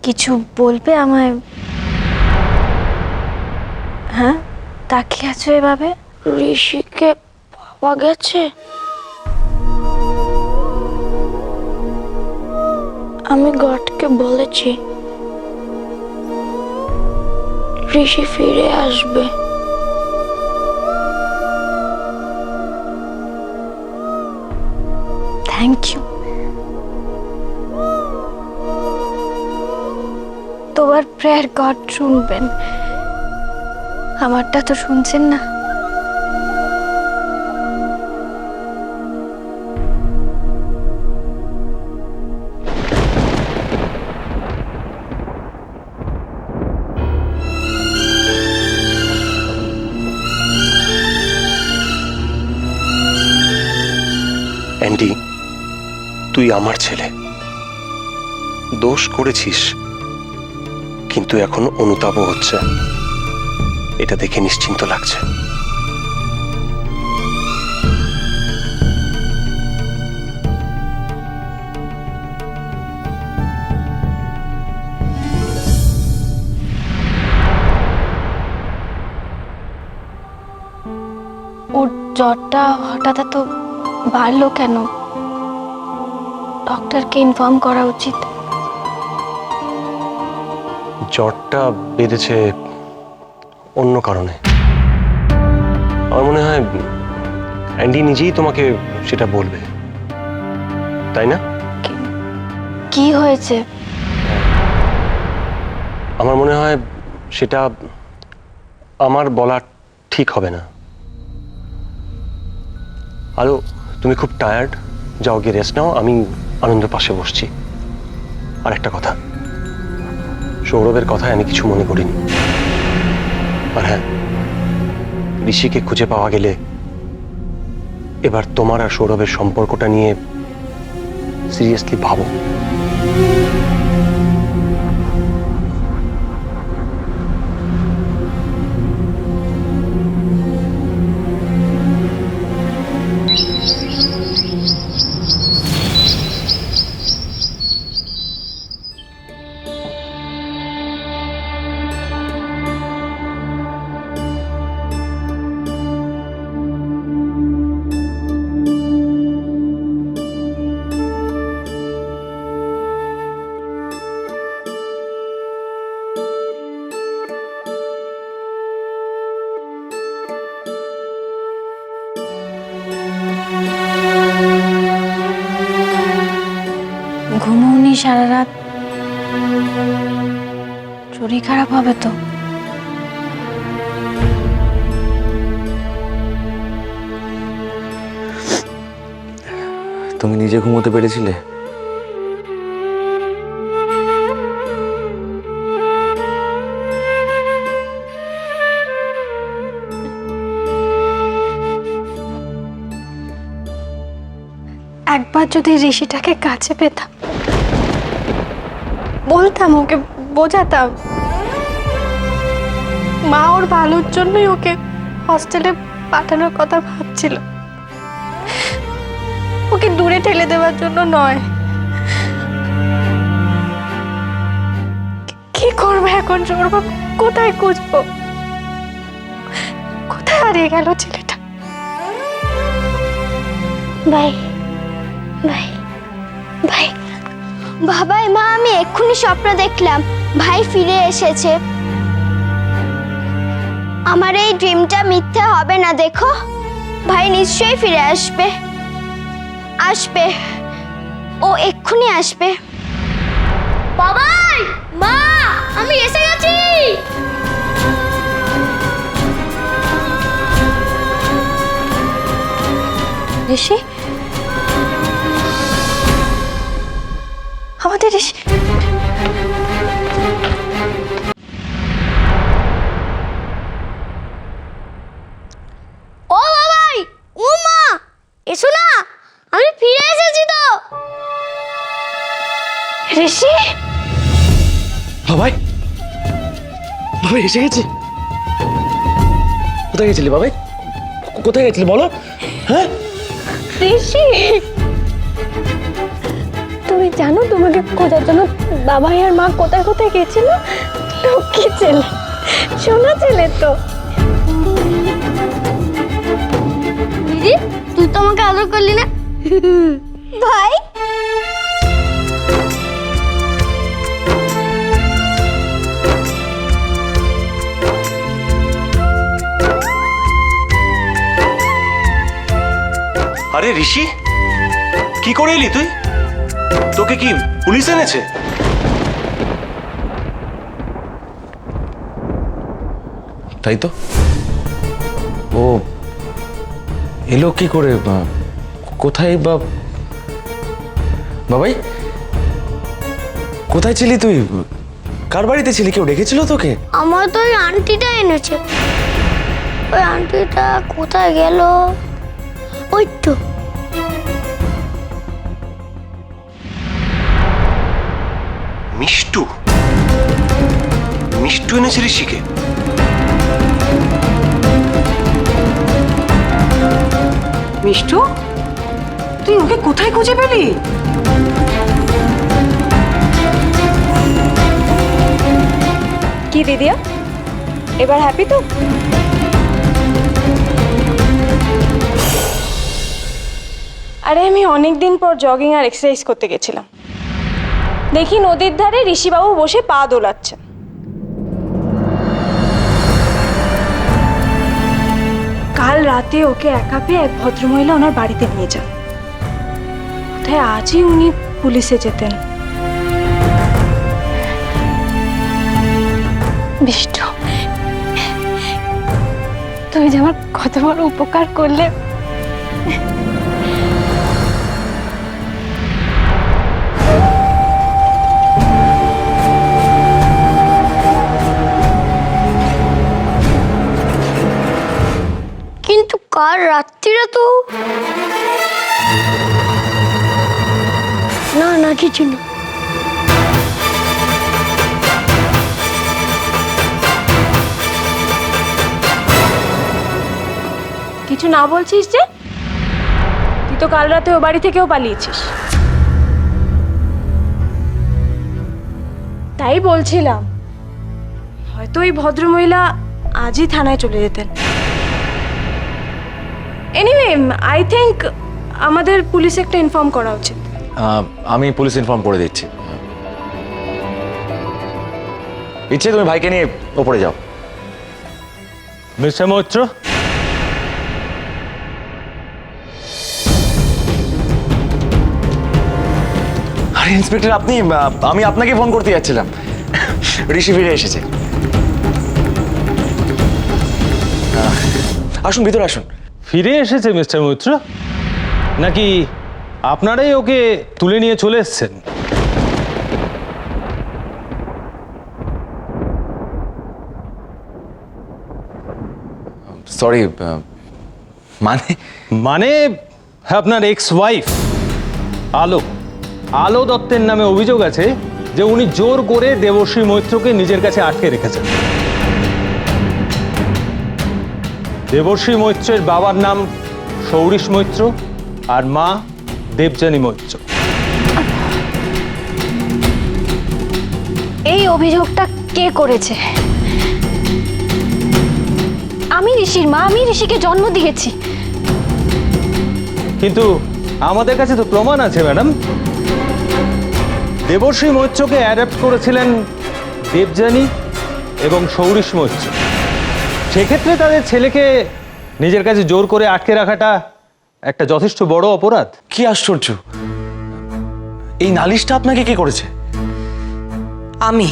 কিছু বলবে আমায়? হ্যাঁ, তাকিয়ে আছো এভাবে? ঋষিকে পাওয়া গেছে? আমি গডকে বলেছি ঋষি ফিরে আসবে। Thank you. তোমার প্রেয়ার গড শুনবেন, আমারটা তো শুনছেন না। অ্যান্ডি, তুই আমার ছেলে, দোষ করেছিস, কিন্তু এখন অনুতাপও হচ্ছে। এটা দেখে নিশ্চিন্ত লাগছে। ওর জ্বরটা হঠাৎ এত বাড়লো কেন? ডক্টরকে ইনফর্ম করা উচিত। জ্বরটা বেড়েছে অন্য কারণে। আমার মনে হয় অ্যান্ডি নিজেই তোমাকে সেটা বলবে, তাই না? কি হয়েছে? আমার মনে হয় সেটা আমার বলা ঠিক হবে না। আলো, তুমি খুব টায়ার্ড, যাও গিয়ে রেস্ট নাও, আমি আনন্দের পাশে বসছি। আর একটা কথা, সৌরভের কথায় আমি কিছু মনে করিনি। আর হ্যাঁ, ঋষিকে খুঁজে পাওয়া গেলে এবার তোমার আর সৌরভের সম্পর্কটা নিয়ে সিরিয়াসলি ভাবো। ঘুমোওনি সারা রাত? শরীর খারাপ হবে তো। তুমি নিজে ঘুমোতে পেরেছিলে? একবার যদি ঋষিটাকে কাছে পেতাম, বলতাম, ওকে বোঝাতাম, মা ওর ভালোর জন্যই ওকে হস্টেলে পাঠানোর কথা ভাবছিল, ওকে দূরে ঠেলে দেওয়ার জন্য নয়। কি করবে এখন সৌরভ? কোথায় খুঁজবো? কোথায় হারিয়ে গেল ছেলেটা? ভাই ভাই ভাই, বাবাই মা, আমি এক্ষুনি স্বপ্ন দেখলাম ভাই ফিরে এসেছে। আমার এই ড্রিমটা মিথ্যে হবে না, দেখো ভাই নিশ্চয়ই ফিরে আসবে, আসবে, ও এক্ষুনি আসবে। বাবাই মা, আমি এসে গেছি। ঋষি, আমাদের ঋষি। ও বাবাই, ও মা, এসো না, আমি ফিরে এসেছি তো। ঋষি, বাবাই, বাবাই এসে গেছে। কোথায় গেছিলি বাবাই? কোথায় গেছিলি বলো? হ্যাঁ ঋষি, তুমি তুমি জানো তোমাকে খোঁজার জন্য বাবাই আর মা কোথায় কোথায় গেছিল? লক্ষ্মী ছেলে, সোনা ছেলে তো। দিদি তুই তো আমাকে আদর করলি না ভাই। আরে ঋষি, কি করে এলি তুই? তোকে কি পুলিশ এনেছে? তাই তো। ও এলো কি করে? কোথায় বাবাই, কোথায় ছিলি তুই? কার বাড়িতে ছিলি? কেউ ডেকেছিল তোকে? আমার তো ওই আন্টিটা এনেছে। ওই আন্টিটা কোথায় গেল? ওই তো। মিষ্টু? মিষ্টু এনেছে ঋষিকে? মিষ্টু, তুই ওকে কোথায় খুঁজে পেলি? কি দিদিয়া, এবার হ্যাপি তো? আরে আমি অনেক দিন পর জগিং আর এক্সারসাইজ করতে গেছিলাম। দেখি নদীর ধারে ঋষিবাবু বসে পা দোলাচ্ছেন। কাল রাতে ওকে একা পেয়ে এক ভদ্রমহিলা ওনার বাড়িতে নিয়ে যান। কোথায় আজই উনি পুলিশে যেতেন। বিষ্টু, তুমি যে আমার কত বড় উপকার করলে। কিন্তু কাল রাত্রিরে তো না না কিছু না। কিছু না বলছিস যে? তুই তো কাল রাতে ও বাড়ি থেকেও পালিয়েছিস। তাই বলছিলাম, হয়তো ওই ভদ্রমহিলা আজই থানায় চলে যেতেন। এনিওয়ে, আই থিঙ্ক আমাদের পুলিশে একটা ইনফর্ম করা উচিত। আমি পুলিশ ইনফর্ম করে দিচ্ছি। ইচ্ছে তুমি ভাইকে নিয়ে ওপরে যাও। মিস্টার মৈত্র, আরে ইন্সপেক্টর আপনি, আমি আপনাকে ফোন করতে যাচ্ছিলাম। ঋষি ফিরে এসেছে। আসুন ভিতরে আসুন। ফিরে এসেছে মিস্টার মৈত্র? নাকি আপনারাই ওকে তুলে নিয়ে চলে এসেছেন? সরি, মানে মানে আপনার এক্স ওয়াইফ আলো আলো দত্তের নামে অভিযোগ আছে যে উনি জোর করে দেবশ্রী মৈত্রকে নিজের কাছে আটকে রেখেছেন। দেবশ্রী মৈত্রের বাবার নাম সৌরিশ মৈত্র আর মা দেবযানী মৈত্র। এই অভিযোগটা কে করেছে? আমি ঋষির মা, আমি ঋষিকে জন্ম দিয়েছি। কিন্তু আমাদের কাছে তো প্রমাণ আছে ম্যাডাম। দেবশ্রী মৈত্রকে অ্যাডাপ্ট করেছিলেন দেবযানী এবং সৌরিশ মৈত্র। সেক্ষেত্রে তাদের ছেলেকে নিজের কাছে জোর করে আটকে রাখাটা একটা যথেষ্ট বড় অপরাধ। কি আশ্চর্য! এই নালিশটা আপনাকে কে করেছে? আমি